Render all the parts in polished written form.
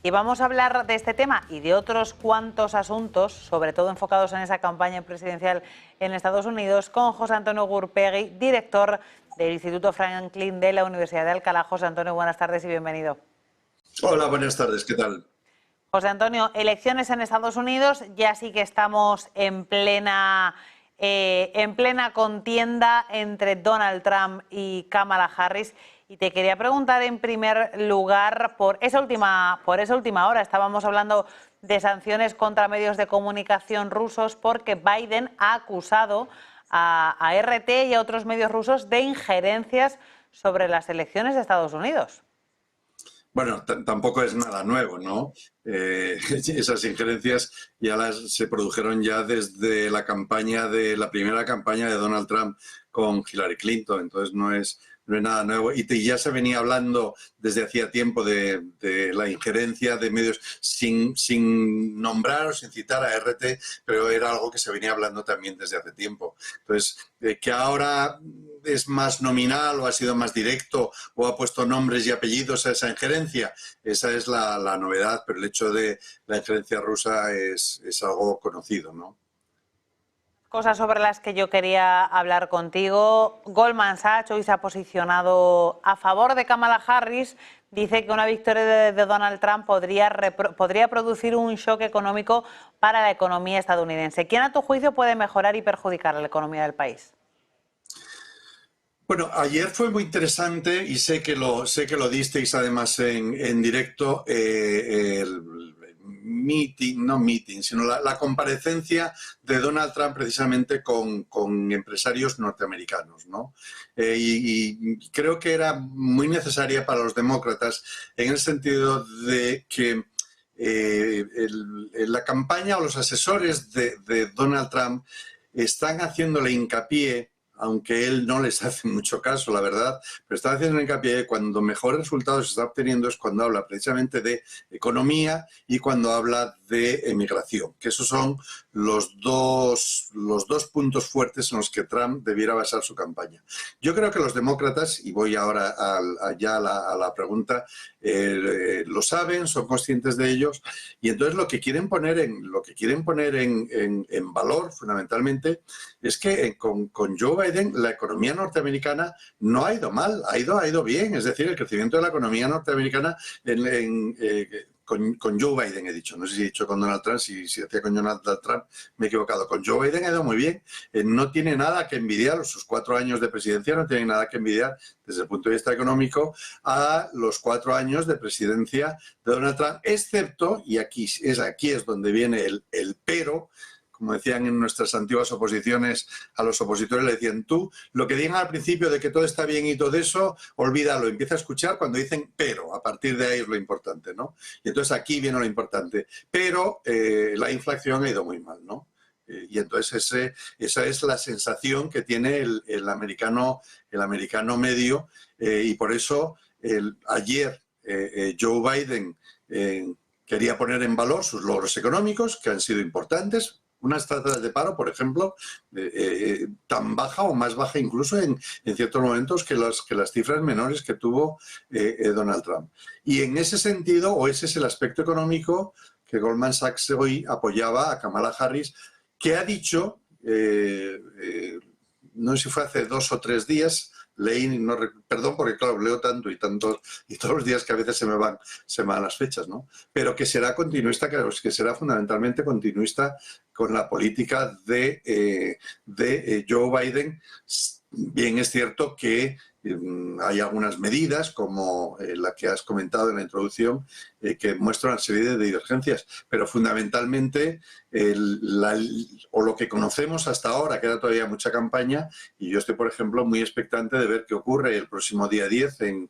Y vamos a hablar de este tema y de otros cuantos asuntos, sobre todo enfocados en esa campaña presidencial en Estados Unidos, con José Antonio Gurpegui, director del Instituto Franklin de la Universidad de Alcalá. José Antonio, buenas tardes y bienvenido. Hola, buenas tardes, ¿qué tal? José Antonio, elecciones en Estados Unidos, ya sí que estamos en plena contienda entre Donald Trump y Kamala Harris. Y te quería preguntar en primer lugar por esa última hora. Estábamos hablando de sanciones contra medios de comunicación rusos porque Biden ha acusado a RT y a otros medios rusos de injerencias sobre las elecciones de Estados Unidos. Bueno, tampoco es nada nuevo, ¿no? Esas injerencias se produjeron ya desde la primera campaña de Donald Trump con Hillary Clinton, entonces no es nada nuevo. Y ya se venía hablando desde hacía tiempo de la injerencia de medios sin nombrar o sin citar a RT, pero era algo que se venía hablando también desde hace tiempo. Entonces, que ahora es más nominal o ha sido más directo o ha puesto nombres y apellidos a esa injerencia, esa es la novedad, pero el hecho de la injerencia rusa es algo conocido, ¿no? Cosas sobre las que yo quería hablar contigo. Goldman Sachs hoy se ha posicionado a favor de Kamala Harris. Dice que una victoria de Donald Trump podría producir un shock económico para la economía estadounidense. ¿Quién, a tu juicio, puede mejorar y perjudicar a la economía del país? Bueno, ayer fue muy interesante y sé que lo disteis además en directo, sino la comparecencia de Donald Trump precisamente con empresarios norteamericanos, ¿no? Y creo que era muy necesaria para los demócratas en el sentido de que la campaña o los asesores de Donald Trump están haciéndole hincapié, aunque él no les hace mucho caso, la verdad, pero está haciendo hincapié que cuando mejores resultados se está obteniendo es cuando habla precisamente de economía y cuando habla de emigración, que esos son los dos puntos fuertes en los que Trump debiera basar su campaña. Yo creo que los demócratas, y voy ahora a la pregunta, lo saben, son conscientes de ellos, y entonces lo que quieren poner en valor fundamentalmente es que con Joe Biden la economía norteamericana no ha ido mal, ha ido bien. Es decir, el crecimiento de la economía norteamericana con Joe Biden, he dicho, no sé si he dicho con Donald Trump, si decía con Donald Trump me he equivocado. Con Joe Biden ha ido muy bien, no tiene nada que envidiar, sus 4 años de presidencia no tienen nada que envidiar desde el punto de vista económico a los 4 años de presidencia de Donald Trump, excepto, y aquí es donde viene el pero, como decían en nuestras antiguas oposiciones, a los opositores le decían, tú, lo que digan al principio de que todo está bien y todo eso, olvídalo, empieza a escuchar cuando dicen pero, a partir de ahí es lo importante, ¿no? Y entonces aquí viene lo importante, pero la inflación ha ido muy mal, ¿no? Y entonces esa es la sensación que tiene el americano medio, y por eso ayer Joe Biden quería poner en valor sus logros económicos, que han sido importantes. Unas tasas de paro, por ejemplo, tan baja o más baja incluso en ciertos momentos que las cifras menores que tuvo Donald Trump. Y en ese sentido, o ese es el aspecto económico que Goldman Sachs hoy apoyaba a Kamala Harris, que ha dicho, no sé si fue hace 2 o 3 días, leí, perdón porque claro, leo tanto y todos los días que a veces se me van las fechas, ¿no? Pero que será continuista, que será fundamentalmente continuista con la política de Joe Biden. Bien es cierto que hay algunas medidas, como la que has comentado en la introducción, que muestran una serie de divergencias, pero fundamentalmente o lo que conocemos hasta ahora, queda todavía mucha campaña, y yo estoy, por ejemplo, muy expectante de ver qué ocurre el próximo día 10 en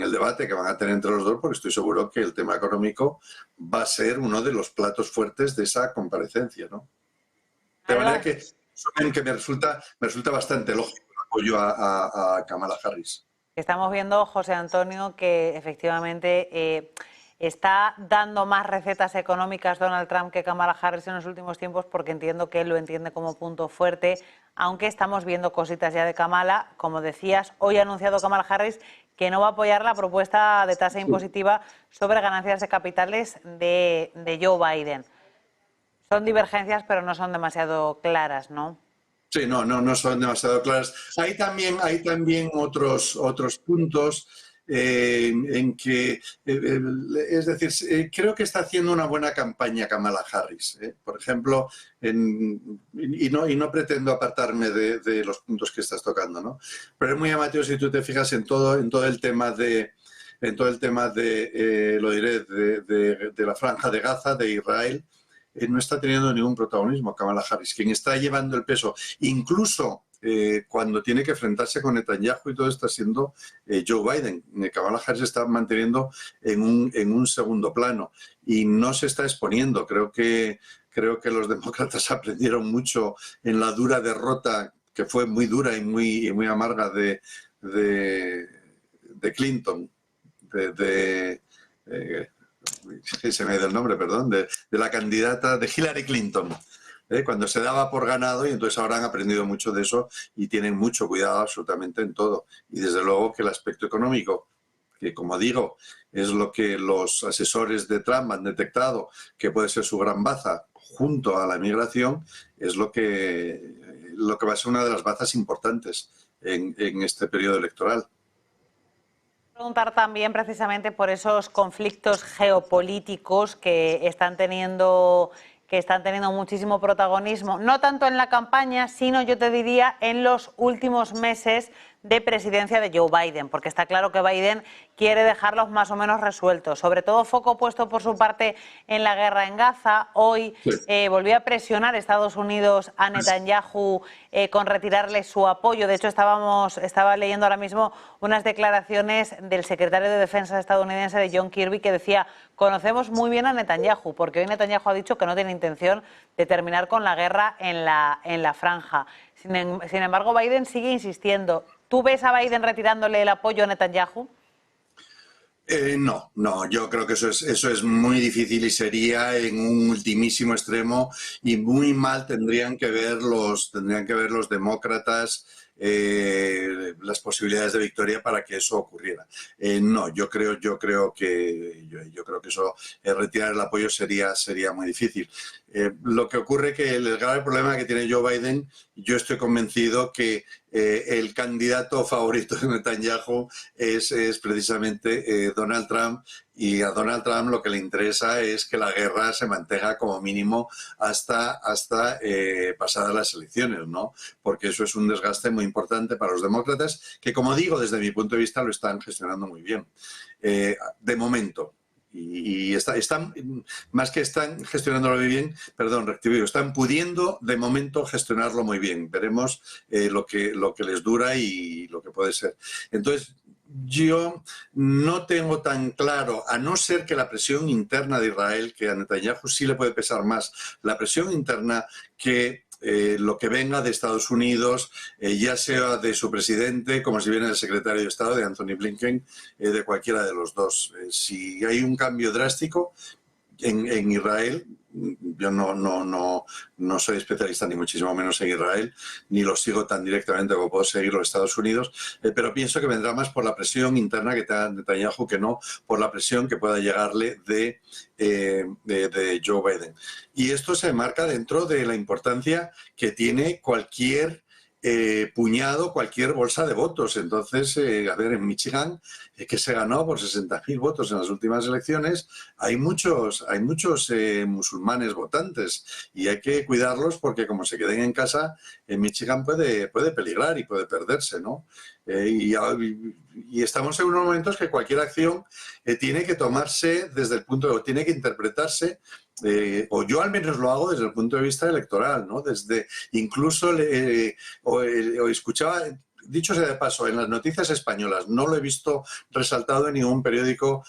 el debate que van a tener entre los dos, porque estoy seguro que el tema económico va a ser uno de los platos fuertes de esa comparecencia, ¿no? De manera que me resulta bastante lógico el apoyo a Kamala Harris. Estamos viendo, José Antonio, que efectivamente está dando más recetas económicas Donald Trump que Kamala Harris en los últimos tiempos, porque entiendo que él lo entiende como punto fuerte, aunque estamos viendo cositas ya de Kamala. Como decías, hoy ha anunciado Kamala Harris que no va a apoyar la propuesta de tasa impositiva sobre ganancias de capitales de Joe Biden. Son divergencias, pero no son demasiado claras, ¿no? Sí, no son demasiado claras. Hay también otros puntos en que, es decir, creo que está haciendo una buena campaña Kamala Harris. Por ejemplo, y no pretendo apartarme de los puntos que estás tocando, ¿no? Pero es muy llamativo si tú te fijas en todo el tema de lo diré, de la Franja de Gaza, de Israel. No está teniendo ningún protagonismo Kamala Harris. Quien está llevando el peso, incluso cuando tiene que enfrentarse con Netanyahu y todo, está siendo Joe Biden. Kamala Harris está manteniendo en un segundo plano y no se está exponiendo. Creo que los demócratas aprendieron mucho en la dura derrota, que fue muy dura y muy amarga de Clinton, se me ha ido el nombre, perdón, de la candidata de Hillary Clinton, cuando se daba por ganado, y entonces ahora han aprendido mucho de eso y tienen mucho cuidado absolutamente en todo. Y desde luego que el aspecto económico, que como digo, es lo que los asesores de Trump han detectado que puede ser su gran baza junto a la migración, es lo que va a ser una de las bazas importantes en este periodo electoral. Preguntar también precisamente por esos conflictos geopolíticos que están teniendo muchísimo protagonismo, no tanto en la campaña, sino yo te diría en los últimos meses de presidencia de Joe Biden, porque está claro que Biden quiere dejarlos más o menos resueltos. Sobre todo foco puesto por su parte en la guerra en Gaza. Hoy volvió a presionar Estados Unidos a Netanyahu con retirarle su apoyo. De hecho, estaba leyendo ahora mismo unas declaraciones del secretario de Defensa estadounidense, de John Kirby, que decía: conocemos muy bien a Netanyahu, porque hoy Netanyahu ha dicho que no tiene intención de terminar con la guerra en la franja. Sin embargo, Biden sigue insistiendo. ¿Tú ves a Biden retirándole el apoyo a Netanyahu? No, yo creo que eso es muy difícil y sería en un ultimísimo extremo, y muy mal tendrían que ver los demócratas las posibilidades de victoria para que eso ocurriera. No, yo creo que eso, retirar el apoyo sería muy difícil. Lo que ocurre que el grave problema que tiene Joe Biden, yo estoy convencido que el candidato favorito de Netanyahu es precisamente Donald Trump, y a Donald Trump lo que le interesa es que la guerra se mantenga como mínimo hasta pasadas las elecciones, ¿no? Porque eso es un desgaste muy importante para los demócratas, que, como digo, desde mi punto de vista lo están gestionando muy bien. De momento. Y están, más que están gestionándolo muy bien, están pudiendo de momento gestionarlo muy bien. Veremos lo que les dura y lo que puede ser. Entonces, yo no tengo tan claro, a no ser que la presión interna de Israel, que a Netanyahu sí le puede pesar más, la presión interna, que lo que venga de Estados Unidos, ya sea de su presidente, como si viene del secretario de Estado, de Anthony Blinken, de cualquiera de los dos. Si hay un cambio drástico en Israel, yo no soy especialista ni muchísimo menos en Israel, ni lo sigo tan directamente como puedo seguir los Estados Unidos, pero pienso que vendrá más por la presión interna que tenga Netanyahu que no por la presión que pueda llegarle de Joe Biden. Y esto se marca dentro de la importancia que tiene cualquier puñado, cualquier bolsa de votos. Entonces, a ver, en Michigan, que se ganó por 60.000 votos en las últimas elecciones, hay muchos musulmanes votantes, y hay que cuidarlos, porque como se queden en casa, en Michigan puede peligrar y puede perderse, ¿no? Y estamos en unos momentos que cualquier acción tiene que tomarse tiene que interpretarse, o yo al menos lo hago desde el punto de vista electoral, ¿no? Incluso escuchaba, dicho sea de paso, en las noticias españolas, no lo he visto resaltado en ningún periódico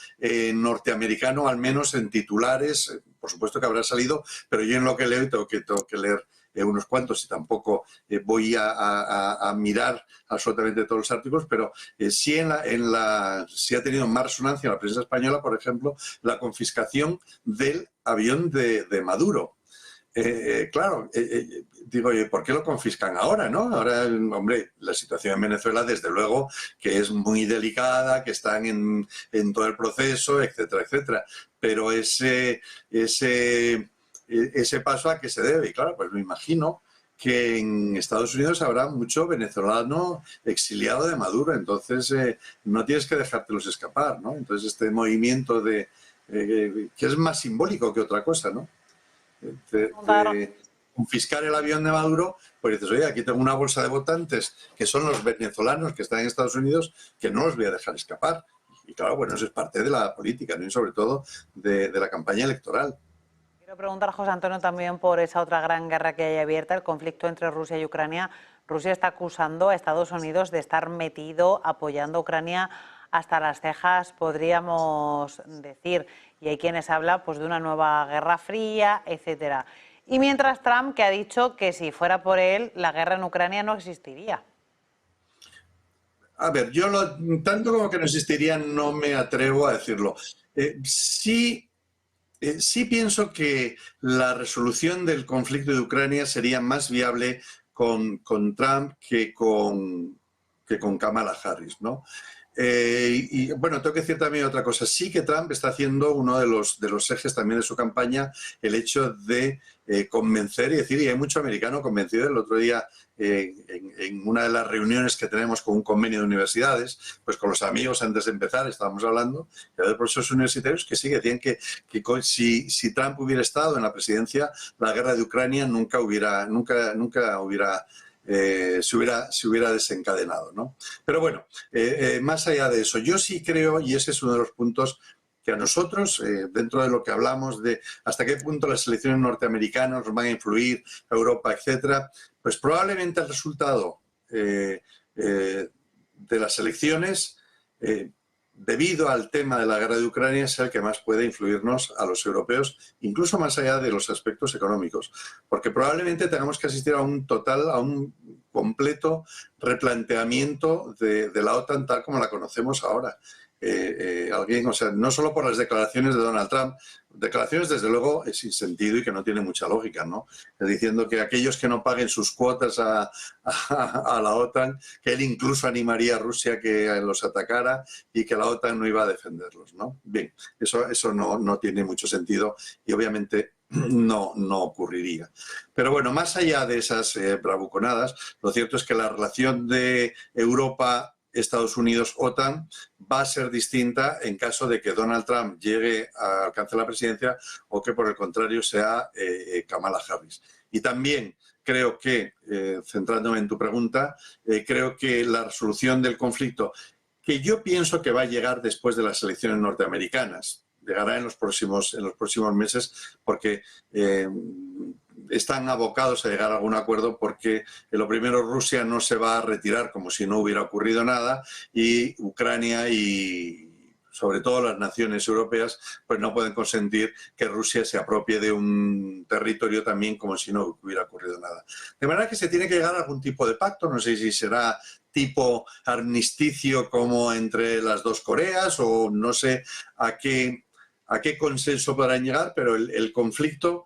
norteamericano, al menos en titulares. Por supuesto que habrá salido, pero yo en lo que leo tengo que leer unos cuantos, y tampoco voy a mirar absolutamente todos los artículos, pero sí sí ha tenido más resonancia en la prensa española, por ejemplo, la confiscación del avión de Maduro. Claro, digo, ¿y por qué lo confiscan ahora, no? Ahora, hombre, la situación en Venezuela, desde luego, que es muy delicada, que están en todo el proceso, etcétera, etcétera. Pero ese paso, ¿a qué se debe? Y claro, pues me imagino que en Estados Unidos habrá mucho venezolano exiliado de Maduro, entonces no tienes que dejártelos escapar, ¿no? Entonces este movimiento que es más simbólico que otra cosa, ¿no? De confiscar el avión de Maduro, pues dices, oye, aquí tengo una bolsa de votantes que son los venezolanos que están en Estados Unidos, que no los voy a dejar escapar. Y claro, bueno, eso es parte de la política, ¿no? Y sobre todo de la campaña electoral. Quiero preguntar, José Antonio, también por esa otra gran guerra que hay abierta, el conflicto entre Rusia y Ucrania. Rusia está acusando a Estados Unidos de estar metido, apoyando a Ucrania hasta las cejas, podríamos decir. Y hay quienes hablan pues, de una nueva guerra fría, etcétera. Y mientras Trump, que ha dicho que si fuera por él, la guerra en Ucrania no existiría. A ver, tanto como que no existiría, no me atrevo a decirlo. Sí pienso que la resolución del conflicto de Ucrania sería más viable con Trump que con Kamala Harris, ¿no? Y bueno, tengo que decir también otra cosa. Sí que Trump está haciendo uno de los ejes también de su campaña, el hecho de convencer y decir, y hay mucho americano convencido. El otro día, en una de las reuniones que tenemos con un convenio de universidades, pues con los amigos antes de empezar estábamos hablando de profesores universitarios que sí que decían que si Trump hubiera estado en la presidencia, la guerra de Ucrania nunca hubiera se hubiera desencadenado, ¿no? Pero bueno, más allá de eso, yo sí creo, y ese es uno de los puntos que a nosotros, dentro de lo que hablamos de hasta qué punto las elecciones norteamericanas nos van a influir, Europa, etcétera, pues probablemente el resultado de las elecciones, debido al tema de la guerra de Ucrania, es el que más puede influirnos a los europeos, incluso más allá de los aspectos económicos, porque probablemente tengamos que asistir a un completo replanteamiento de la OTAN tal como la conocemos ahora. O sea, no solo por las declaraciones de Donald Trump, declaraciones desde luego sin sentido y que no tienen mucha lógica, ¿no? Diciendo que aquellos que no paguen sus cuotas a la OTAN, que él incluso animaría a Rusia que los atacara y que la OTAN no iba a defenderlos, ¿no? Bien, eso no tiene mucho sentido y obviamente no ocurriría. Pero bueno, más allá de esas bravuconadas, lo cierto es que la relación de Europa, Estados Unidos, OTAN, va a ser distinta en caso de que Donald Trump llegue a alcanzar la presidencia o que por el contrario sea Kamala Harris. Y también creo que, centrándome en tu pregunta, creo que la resolución del conflicto, que yo pienso que va a llegar después de las elecciones norteamericanas, llegará en los próximos meses, porque están abocados a llegar a algún acuerdo, porque lo primero, Rusia no se va a retirar como si no hubiera ocurrido nada, y Ucrania y sobre todo las naciones europeas pues no pueden consentir que Rusia se apropie de un territorio también como si no hubiera ocurrido nada. De manera que se tiene que llegar a algún tipo de pacto, no sé si será tipo armisticio como entre las dos Coreas o no sé a qué consenso podrán llegar, pero el conflicto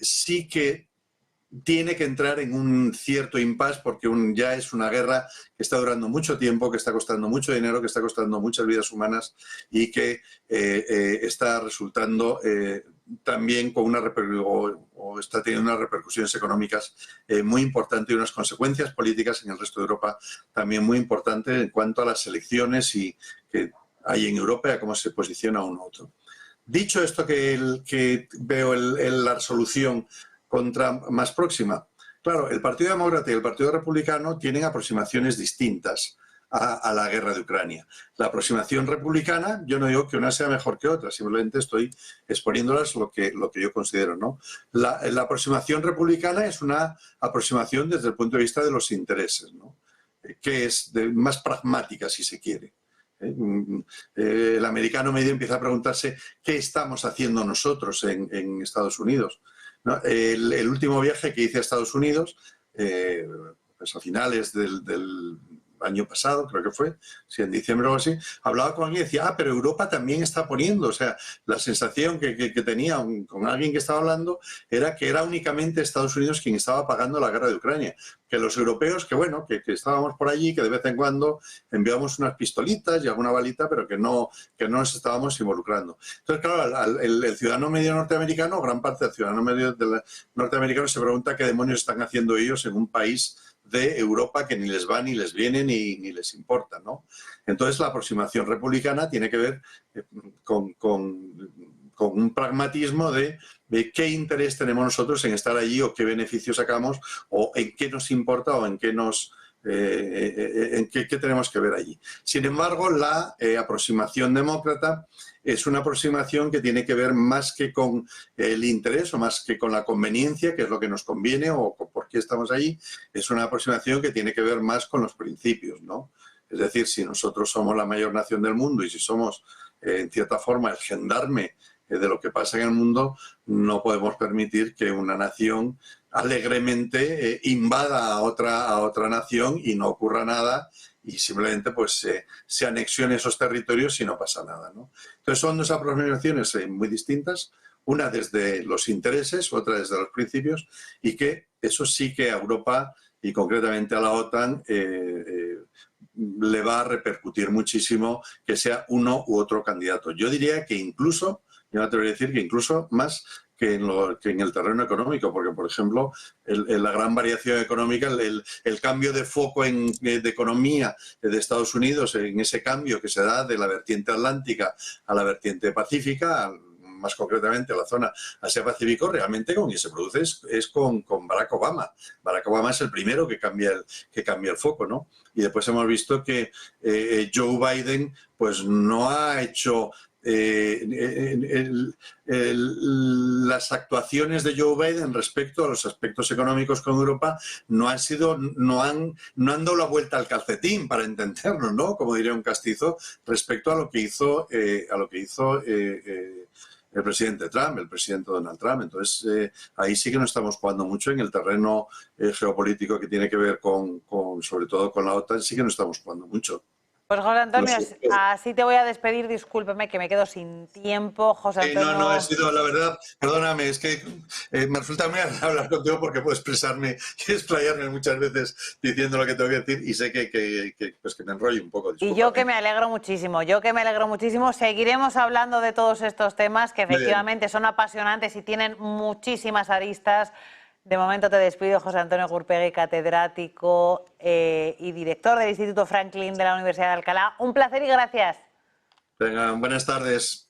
sí que tiene que entrar en un cierto impasse porque ya es una guerra que está durando mucho tiempo, que está costando mucho dinero, que está costando muchas vidas humanas y que está resultando también con o está teniendo unas repercusiones económicas muy importantes y unas consecuencias políticas en el resto de Europa también muy importantes en cuanto a las elecciones que hay en Europa y a cómo se posiciona uno u otro. Dicho esto, que veo la resolución contra más próxima. Claro, el Partido Demócrata y el Partido Republicano tienen aproximaciones distintas a la guerra de Ucrania. La aproximación republicana, yo no digo que una sea mejor que otra, simplemente estoy exponiéndolas lo que yo considero, ¿no? La aproximación republicana es una aproximación desde el punto de vista de los intereses, ¿no? Que es más pragmática, si se quiere. El americano medio empieza a preguntarse qué estamos haciendo nosotros en Estados Unidos, ¿no? El último viaje que hice a Estados Unidos, pues a finales del año pasado, creo que fue, sí, en diciembre o algo así, hablaba con alguien y decía, pero Europa también está poniendo, o sea, la sensación que tenía con alguien que estaba hablando era que era únicamente Estados Unidos quien estaba pagando la guerra de Ucrania, que los europeos, que bueno, que estábamos por allí, que de vez en cuando enviábamos unas pistolitas y alguna balita, pero que no nos estábamos involucrando. Entonces, claro, el ciudadano medio norteamericano, gran parte del ciudadano medio norteamericano se pregunta qué demonios están haciendo ellos en un país de Europa que ni les va, ni les viene, ni les importa, ¿no? Entonces, la aproximación republicana tiene que ver con un pragmatismo de qué interés tenemos nosotros en estar allí o qué beneficios sacamos o en qué nos importa o en qué qué tenemos que ver allí. Sin embargo, la aproximación demócrata es una aproximación que tiene que ver más que con el interés o más que con la conveniencia, que es lo que nos conviene o por qué estamos allí, es una aproximación que tiene que ver más con los principios, ¿no? Es decir, si nosotros somos la mayor nación del mundo y si somos, en cierta forma, el gendarme de lo que pasa en el mundo, no podemos permitir que una nación alegremente invada a otra nación y no ocurra nada y simplemente pues se anexione esos territorios y no pasa nada, ¿no? Entonces son dos aproximaciones muy distintas, una desde los intereses, otra desde los principios, y que eso sí que a Europa y concretamente a la OTAN le va a repercutir muchísimo que sea uno u otro candidato. Yo diría que incluso, yo me atrevería a decir que incluso más que en el terreno económico, porque, por ejemplo, la gran variación económica, el cambio de foco de economía de Estados Unidos, en ese cambio que se da de la vertiente atlántica a la vertiente pacífica, más concretamente a la zona Asia-Pacífico, realmente con quien se produce es con Barack Obama. Barack Obama es el primero que cambia el foco, ¿no? Y después hemos visto que Joe Biden pues no ha hecho las actuaciones de Joe Biden respecto a los aspectos económicos con Europa no han dado la vuelta al calcetín, para entendernos, ¿no? Como diría un castizo, respecto a lo que hizo el presidente Trump, el presidente Donald Trump. Entonces, ahí sí que no estamos jugando mucho en el terreno geopolítico que tiene que ver sobre todo con la OTAN, sí que no estamos jugando mucho. Pues José Antonio, así te voy a despedir, discúlpeme que me quedo sin tiempo, José Antonio. No ha sido, la verdad, perdóname, es que me resulta muy agradable hablar contigo porque puedo expresarme y explayarme muchas veces diciendo lo que tengo que decir y sé que me enrollo un poco. Discúlpame. Y yo que me alegro muchísimo, seguiremos hablando de todos estos temas que efectivamente son apasionantes y tienen muchísimas aristas. De momento te despido, José Antonio Gurpegui, catedrático y director del Instituto Franklin de la Universidad de Alcalá. Un placer y gracias. Venga, buenas tardes.